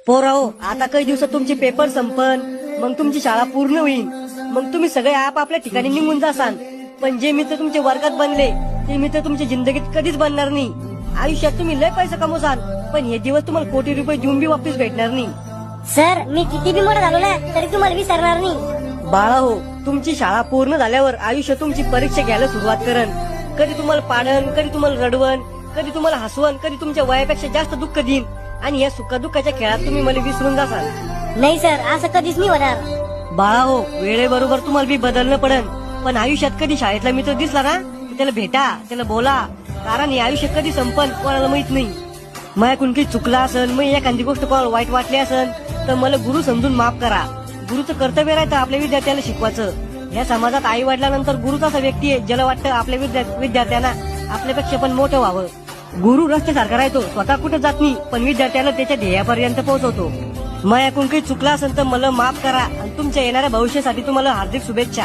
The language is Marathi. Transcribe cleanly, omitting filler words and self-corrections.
पोराओ, आता काही दिवसात तुमचे पेपर संपन, मग तुमची शाळा पूर्ण होईल. मग तुम्ही सगळे आपापल्या ठिकाणी निघून जासाल. पण जे मित्र तुमच्या वर्गात बनले ते मित्र तुमच्या जिंदगीत कधीच बनणार नाही. आयुष्यात तुम्ही लय पैसा कमवसाल, पण हे दिवस तुम्हाला कोटी रुपये देऊन बी वापस भेटणार नाही. सर, मी किती बी मोठा झालो ना तरी तुम्हाला विसरणार नाही. बाळा हो, तुमची शाळा पूर्ण झाल्यावर आयुष्य तुमची परीक्षा घ्यायला सुरुवात करन. कधी तुम्हाला पाडन, कधी तुम्हाला रडवण, कधी तुम्हाला हसवण, कधी तुमच्या वयापेक्षा जास्त दुःख देईन. आणि या सुखदुःखाच्या खेळात तुम्ही मला विसरून जासाल. नाही सर, असं कधीच नाही होणार. बाळा हो, वेळेबरोबर तुम्हाला बी बदलणं पडन. पण आयुष्यात कधी शाळेतला मित्र दिसला ना की त्याला भेटा, त्याला बोला. कारण हे आयुष्य कधी संपन कोणाला माहित नाही. माझ्याकडून काही चुकला असेल, मग एखादी गोष्ट कोणाला वाईट वाटली असेल तर मला गुरु समजून माफ करा. गुरुचं कर्तव्य राहतं आपल्या विद्यार्थ्याला शिकवायचं. या समाजात आई वडिलांनंतर गुरुच असा व्यक्ती आहे ज्याला वाटतं आपल्या विद्यार्थ्यांना आपल्यापेक्षा पण मोठं व्हावं. गुरु रस्त्यासारखा राहतो, स्वतः कुठे जात नाही, पण विद्यार्थ्याला त्याच्या ध्येयापर्यंत पोहोचवतो. माझ्याकडून काही चुकला असेल तर मला माफ करा आणि तुमच्या येणाऱ्या भविष्यासाठी तुम्हाला हार्दिक शुभेच्छा.